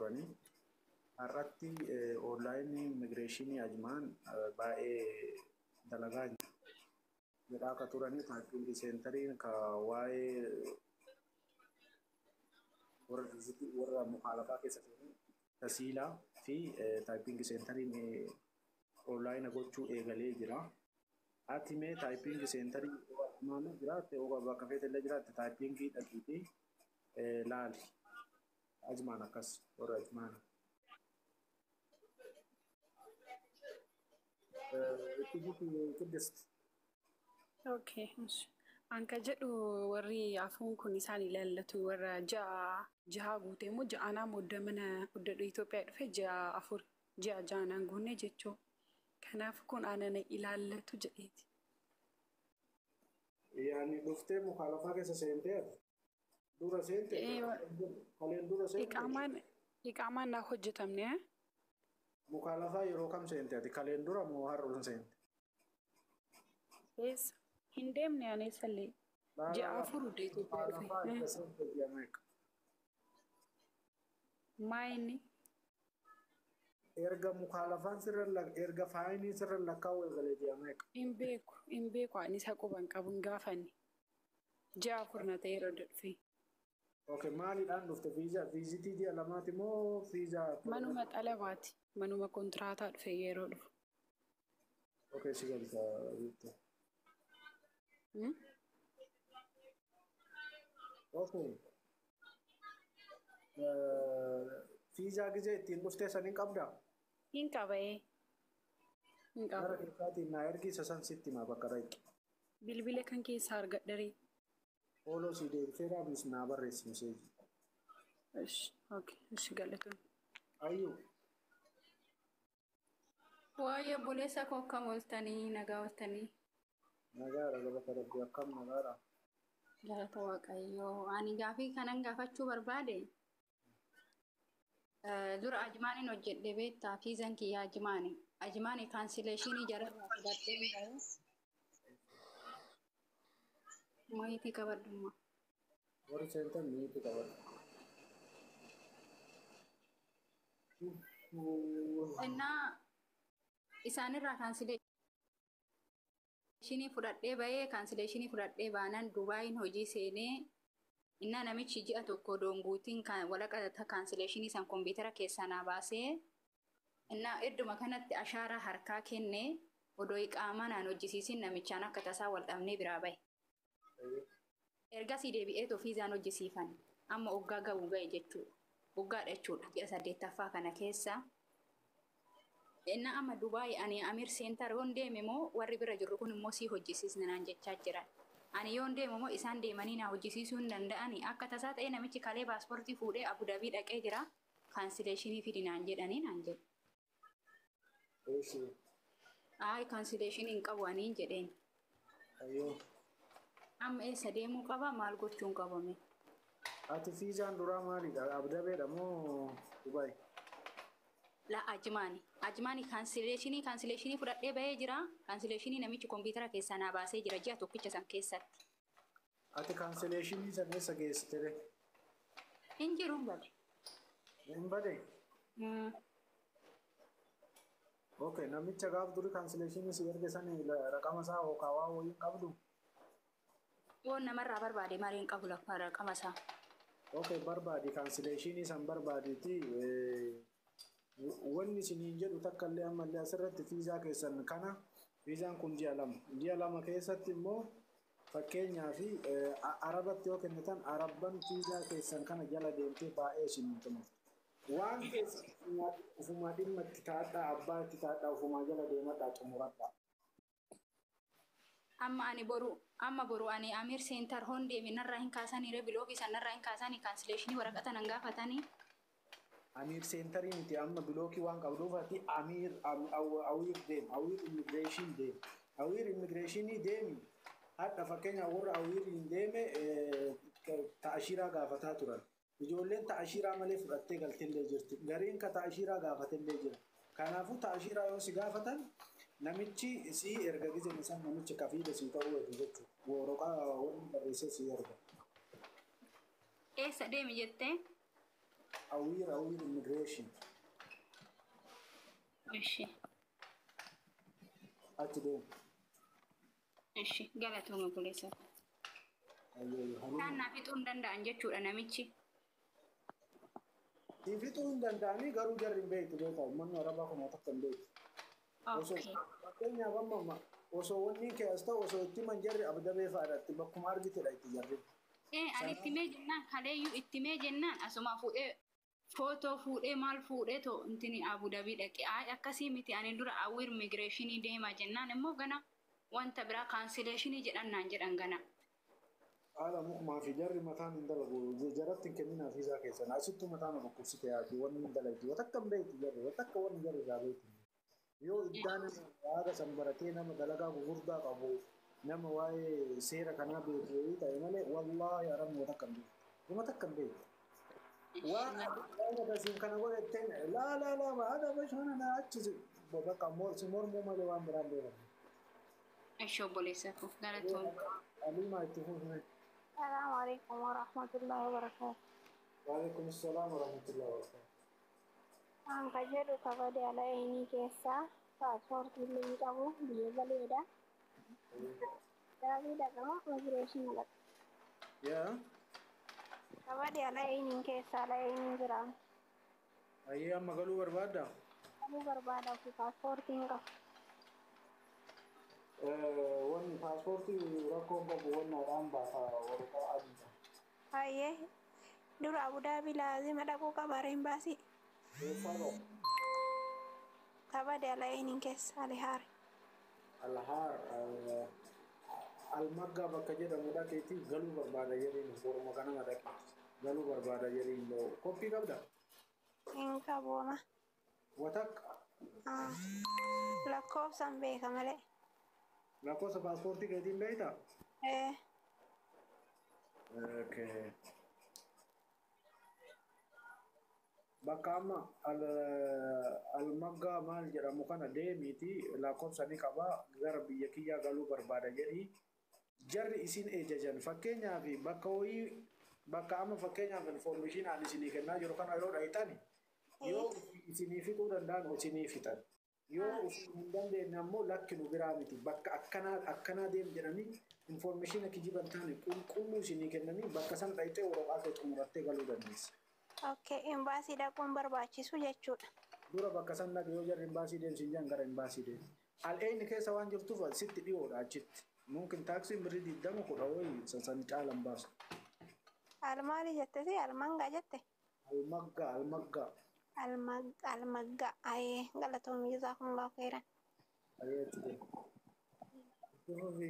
turani. Har'atti online immigration ajmaan baay'ee dalagaa jedhaa akka turani typing centeriin ka waa'ee warra mukaalafaa keessa turani tasiilaa fi typing centeriin online gochuu eegalee jira. Ati mee typing centeriin maal jiraatte bakka feetellee jiraatte typing dhaqiitii laali ajmaan akkas warra ajmaan. Okay. Anka jedhu warri afuun kun isaan ilaallatu warra jaha guutee immoo ja'anaa muddamina guddadhu Itoophiyaa dhufe ja'a ja'anaan guunne jechuu. Kanaaf kun aanana ilaallatu jedheeti. Yaani dhuftee mukaalafaa keessa seentee dura seentee kaleen dura seentee iqaamaan naaf hojjetamne. Mukaalafaa yeroo kam seentee ati kaleen dura moo har'uun seente? Yes. Hin deemne aneessallee ja'a afur Itoophiyaa dhufe. Maayini? Erga mukaalafaan sirra erga faayinii sirra lakkaa'u eegalee deemeeqa. Hin beeku ani isa quban qabu hin gaafanne. Ja'a afur na ta'e yeroo dhufe. Okay, maaliidhaan dhufte viizitii ji'a lamaati moo viizaa? Manuma xalabaati. Manuma kontiraataa dhufe yeroo dhufu. Okay, si galta jettee. Okay. Viizaa gizee ittiin dhuftee san hin qabdaa? Hin qabee. Hin qabu. Gara keessaatiin naa ergi isa san sitti maa bakka raqi. Bilbila kan keessaa argadharee. Ooloo si deebisee raabnis naa barreessi miseeji. Okay, ishi galatoon. Ayyuu. Waa'ee obboleessa koo akkam ooltanii nagaa ooltanii? Nagaadha gabata rabbii akkam nagaadha. Galata Waaqayyoo. Ani gaafii kanan gaafachuu barbaade. Dura ajmaaniin hojjedhe beektaa fiizan kiyyaa ajmaani. Ajmaani kaansileeshinii jararraa fudhadhee biraayuu. Mayitii qabadhummaa. Warri seentan miitii qabadhu. Innaa isaanirraa kaansileeshinii fudhadhee bahee kaansileeshinii fudhadhee baanan Dubaayin hojii seenee innaa namichi ji'a tokko doonguutiin walaqata kaansileeshinii san kompiitara keessaa naa baasee innaa idduma kanatti ashaaraa harkaa kennee odoo iqaamaa naan hojjisiisin namichaan akka tasaa wal dhabnee biraa bahe. Ergasii deebi'ee fiizaan hojjisiifan amma waggaa ga'uu ga'e jechuudha. Waggaadha jechuudha ji'a 8ffaa kana keessa. Innaa amma Dubaay ani Amir Seentar yoon deeme moo warri bira jirru kun immoo sii hojjisiisna naan jechaa jiran. Ani yoon deemu moo isaan deemanii naa hojjisiisuu hin danda'ani akka tasaa ta'ee namichi kalee paaspoortii fuudhee Abu Dhabii dhaqee jira kaansileeshinii fidi naan jedhanii naan jedhu. Kaansileeshinii hin qabu aniin jedheen. Amma eessa deemuu qaba maal gochuun qabame? Ati fiizaan duraa maalidha? Abu Dhabiidha moo Dubaay? La ajmaani kaansileeshinii fudhadhee bahee jira. Kaansileeshinii namichi kompiitara keessaa naa baasee jira ji'a tokkicha san keessatti. Ati kaansileeshinii san eessa geessite? Hin jiru hin bade. Hin bade? Okay, namicha gaaf duri kaansileeshinii si erge sanii raqama isaa hookaawaa wayii qabdu? Woon namarraa barbaade maaliin qabu lafa raqama isaa? Okay, barbaadi kaansileeshinii san barbaaditi. Wanni isiniin jedhu takka illee ammallee asirratti fiizaa keessan kana fiizaan kun ji'a lama keessatti immoo fakkeenyaaf arabatti yoo kennitan arabban fiizaa keessan kana jala deemtee baay'ee isiniin tumatu. Waan keessan ufumaa dhimma itti taadhaa abbaa itti taadhaa ufumaa jala deemadhaa xumuradhaa. Amma boru ani Amir Seentar hoon deeme narraa hin kaasanii biloogii san narraa hin kaasanii kaansileeshinii waraqata nan gaafatanii. Amir Seentarii miti amma bilookii waan qabduuf ati Awir deem, Awir Immigreeshin deem. Awir Immigreeshinii deemi. Hadha fakkeenyaaf warra Awiriin deeme ta'ashiraa gaafataa turan. Ijoolleen ta'ashiraa malee fudhattee galteellee jirti. Gariin ka ta'ashiraa gaafateellee jira. Kanaafuu ta'ashiraa yoo si gaafatan namichi si erga gizeen isaan namichi kafiidha si ta'uu eegu jechuudha. Waraqaa wanni barreessee si erga. Eessa deemi jettee? awir immigration Ishi. achi deem. Ishi. Galatooma buleessa. Isaan naaf fixuu hin danda'an jechuudha namichi. Fixuu hin danda'anii garuu jarri hin beektu beekaa uummanni arabaa kun takka hin beektu. Osoo fakkeenyaaf amma osoo wanni kee as ta'u osoo itti himan jarri abdabee fa'aadhaatti bakkuma argitedha itti jarri. Ani itti mee jennaan kaleeyyuu itti mee jennaan asuma fuudhee footoo fuudhee maal fuudhee too intini Abu Dhabii dhaqe akkasii miti ani dura awwiir immigireeshinii deemaa jennaan immoo gana wanta biraa kaansileeshinii jedhannaan jedhan gana. Haala mukumaa fi jarri mataan hin dalagu jaratti hin kenninaa fi isaa keessan asittuu mataan dhukkubsite yaadu wanni hin dalagdi watakka hin beekti jarri watakka wanni jarri irraa beekti. Yoo iddaan haada san baratee nama dalagaa gurguddaa qabu nama waa'ee seera kanaa beeku ta'e malee wallaahi aramu watakka hin beekti watakka hin beekti. Waan akkasiin kana godhatteen laa haada bashana na achisi bakka mormuu malee waan biraan beekamu. Ishoo boleessa koo galatoon. Alimaa itti fuufne. السلام عليكم ورحمة الله وبركاته. وعليكم السلام ورحمة الله وبركاته. An kajedhu kabade ala ini keessa paaspoortii illee qabu biyya galeedha. Gaarii dhaqama immigreeshinii dhaqa. Yaa. Kabade ala ini keessa ala ini jiraan. Ayyee amma galuu barbaadda? Galuu barbaada fi paaspoortiin qabu. Wanni paaspoortii rakkoon qabu wannaadhaan baasa waraqaa adiidha. Hayyee dura Abu Dhaabii laazima dhaquu qaba reembaasii. Eessaa qabu? Kabade ala ini keessa alihaari. Alhaar almaggaa bakka jedhamudha keetii galuu barbaada jedheen boruma kanama dhaqe galuu barbaada jedheen koppii qabda? Hin qabuuma. Watakka? Lakkoofsan beeka malee. Lakkoofsa paaspoortii keetiin beektaa? Okay. Bakka amma almaggaa maal jedhamu kana deemiiti lakkoofsa ni qaba gara biyya kiyyaa galuu barbaada jedhi jarri isin ejajan fakkeenyaaf bakka ho'ii bakka amma fakkeenyaaf information aan isinii kennaa jiru kana yeroo dhayitani yoo isinii fixuu danda'an isinii fixan yoo hin dandeenye ammoo lakki nu biraa miti bakka akkanaa deem jedhanii information kijiban taane qulqulluu isinii kennanii bakka san dhayitee waraqaa kee xumurattee galuu dandeessa. Okay, imbaasii dhaquun barbaachisu jechuudha. Dura bakka san dhaqee yoo jarri imbaasii deemsin jaan gara imbaasii deemu. Al'eenni keessa waan jirtuuf sitti dhiyoodha achitti. Mungkin taaksiin birrii 20 wayii san caalan baasu. Almaali jette si almanga jette? Almaggaa. Almaggaa. Ayee galatoomii jazaakumullahu khairan. Ayeetti. Dhufuufi